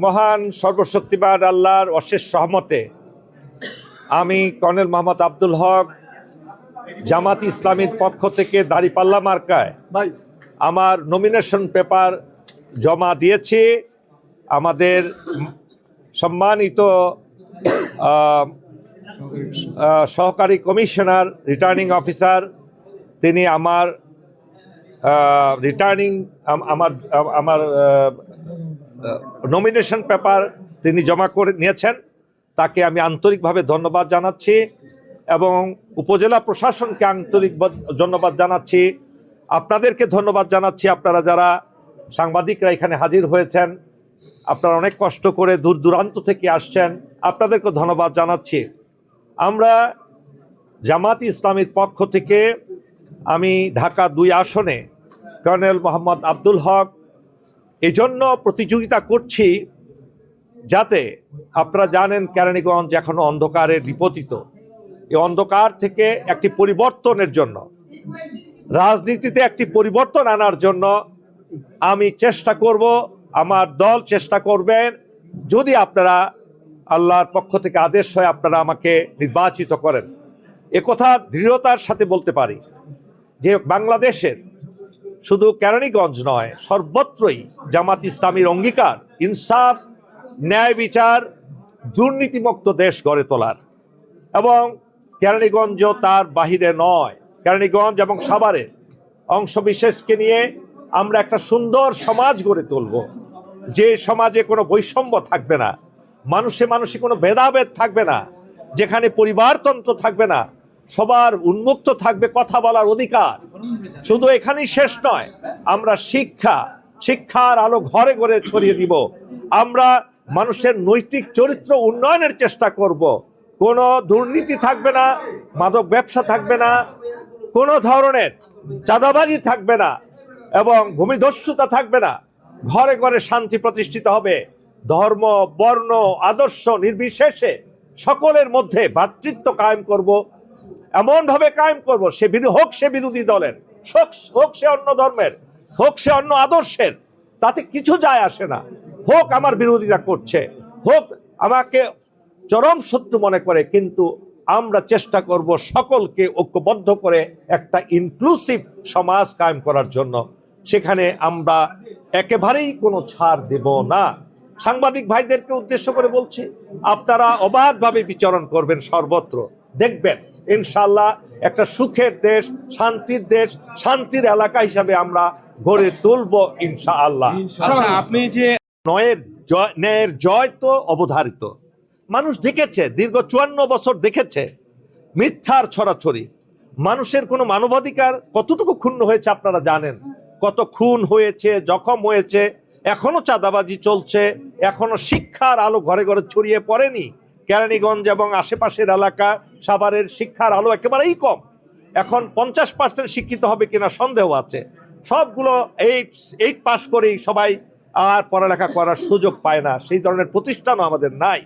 মহান সর্বশক্তিমান আল্লাহর অশেষ সহমতে আমি কর্নেল মোহাম্মদ আব্দুল হক জামাত ইসলামীর পক্ষ থেকে দাঁড়িপাল্লা মার্কায় আমার নমিনেশন পেপার জমা দিয়েছি। আমাদের সম্মানিত সহকারী কমিশনার রিটার্নিং অফিসার তিনি আমার নমিনেশন পেপার তিনি জমা করে নিয়েছেন, তাকে আমি আন্তরিকভাবে ধন্যবাদ জানাচ্ছি এবং উপজেলা প্রশাসনকে আন্তরিক ধন্যবাদ জানাচ্ছি। আপনাদেরকে ধন্যবাদ জানাচ্ছি, আপনারা যারা সাংবাদিকরা এখানে হাজির হয়েছেন, আপনারা অনেক কষ্ট করে দূর দূরান্ত থেকে আসছেন, আপনাদেরকে ধন্যবাদ জানাচ্ছি। আমরা জামাত ইসলামীর পক্ষ থেকে আমি ঢাকা 2 আসনে কর্নেল মোহাম্মদ আব্দুল হক এই জন্য প্রতিযোগিতা করছি যাতে আপনারা জানেন কেরানীগঞ্জ এখনো অন্ধকারে নিপতিত। এই অন্ধকার থেকে একটি পরিবর্তনের জন্য, রাজনীতিতে একটি পরিবর্তন আনার জন্য আমি চেষ্টা করব, আমার দল চেষ্টা করবেন, যদি আপনারা আল্লাহর পক্ষ থেকে আদেশ হয় আপনারা আমাকে নির্বাচিত করেন। একথা দৃঢ়তার সাথে বলতে পারি যে বাংলাদেশের শুধু কেরানীগঞ্জ নয়, সর্বত্রই জামাত ইসলামীর অঙ্গীকার ইনসাফ, ন্যায় বিচার, দুর্নীতিমুক্ত দেশ গড়ে তোলার, এবং কেরানীগঞ্জ তার বাহিরে নয়। কেরানীগঞ্জ এবং সাভারের অংশবিশেষকে নিয়ে আমরা একটা সুন্দর সমাজ গড়ে তুলব, যে সমাজে কোনো বৈষম্য থাকবে না, মানুষে মানুষে কোনো ভেদাভেদ থাকবে না, যেখানে পরিবারতন্ত্র থাকবে না, সবার উন্মুক্ত থাকবে কথা বলার অধিকার। শুধু এখানেই শেষ নয়, আমরা শিক্ষার আলো ঘরে ঘরে ছড়িয়ে দিব। আমরা মানুষের নৈতিক চরিত্র উন্নয়নের চেষ্টা করব। কোনো দুর্নীতি থাকবে না, মাদক ব্যবসা থাকবে না, কোনো ধরনের চাঁদাবাজি থাকবে না এবং ভূমিদস্যুতা থাকবে না। ঘরে ঘরে শান্তি প্রতিষ্ঠিত হবে। ধর্ম, বর্ণ, আদর্শ নির্বিশেষে সকলের মধ্যে ভ্রাতৃত্ব কায়েম করব, এমনভাবে কায়েম করব হোক সে বিরোধী দলের, হোক সে অন্য ধর্মের, হোক সে অন্য আদর্শের, তাতে কিছু যায় আসে না। হোক আমার বিরোধিতা করছে, হোক আমাকে চরম শত্রু মনে করে, কিন্তু আমরা চেষ্টা করব সকলকে ঐক্যবদ্ধ করে একটা ইনক্লুসিভ সমাজ কায়েম করার জন্য। সেখানে আমরা একেবারেই কোনো ছাড় দেব না। সাংবাদিক ভাইদেরকে উদ্দেশ্য করে বলছি, আপনারা অবাধভাবে বিচরণ করবেন সর্বত্র, দেখবেন ইনশাআল্লাহ একটা সুখের দেশ, শান্তির দেশ, শান্তির এলাকা হিসাবে আমরা গড়ে তুলব ইনশাআল্লাহ। আপনি যে ন্যায়ের জয় তো অবধারিত, মানুষ দেখেছে, দীর্ঘ 54 বছর দেখেছে মিথ্যার ছড়াছড়ি। মানুষের কোনো মানবাধিকার কতটুকু ক্ষুণ্ণ হয়েছে আপনারা জানেন, কত খুন হয়েছে, জখম হয়েছে, এখনো চাঁদাবাজি চলছে, এখনো শিক্ষার আলো ঘরে ঘরে ছড়িয়ে পড়েনি। কেরানীগঞ্জ এবং আশেপাশের এলাকা সাভারের শিক্ষার আলো একেবারেই কম। এখন 50% শিক্ষিত হবে কিনা সন্দেহ আছে। সবগুলো 8 পাস করেই সবাই আর পড়ালেখা করার সুযোগ পায় না, সেই ধরনের প্রতিষ্ঠানও আমাদের নাই।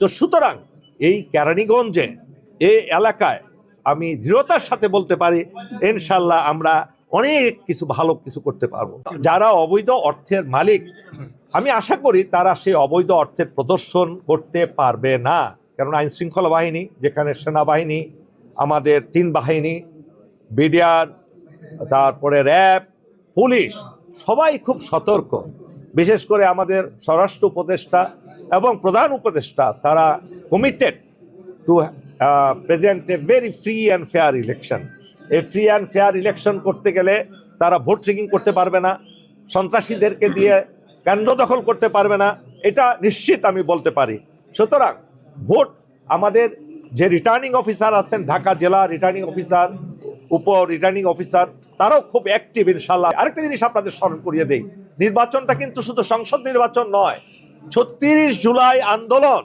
তো সুতরাং এই কেরানীগঞ্জে, এই এলাকায় আমি দৃঢ়তার সাথে বলতে পারি ইনশাল্লাহ আমরা অনেক কিছু ভালো কিছু করতে পারবো। যারা অবৈধ অর্থের মালিক, আমি আশা করি তারা সেই অবৈধ অর্থের প্রদর্শন করতে পারবে না। কারণ আইন শৃঙ্খলা বাহিনী, যেখানে সেনাবাহিনী, আমাদের 3 বাহিনী, বিডিআর, তারপরে র্যাব, পুলিশ, সবাই খুব সতর্ক। বিশেষ করে আমাদের স্বরাষ্ট্র উপদেষ্টা এবং প্রধান উপদেষ্টা, তারা committed two present a very free and fair election. এই ফ্রি অ্যান্ড ফেয়ার ইলেকশন করতে গেলে তারা ভোট রিগিং করতে পারবে না, সন্ত্রাসীদেরকে দিয়ে কেন্দ্র দখল করতে পারবে না, এটা নিশ্চিত আমি বলতে পারি। সুতরাং ভোট, আমাদের যে রিটার্নিং অফিসার আছেন, ঢাকা জেলা রিটার্নিং অফিসার, উপ রিটার্নিং অফিসার, তারাও খুব অ্যাক্টিভ ইনশাল্লাহ। আরেকটা জিনিস আপনাদের স্মরণ করিয়ে দেই, নির্বাচনটা কিন্তু শুধু সংসদ নির্বাচন নয়, 36 জুলাই আন্দোলন,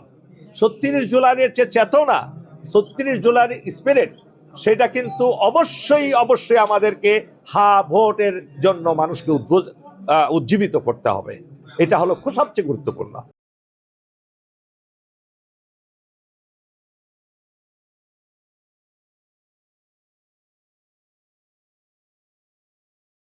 36 জুলাইয়ের যে চেতনা, 36 জুলাইয়ের স্পিরিট, সেটা কিন্তু অবশ্যই আমাদেরকে ভোটের জন্য মানুষকে উজ্জীবিত করতে হবে। এটা হলো সবচেয়ে গুরুত্বপূর্ণ।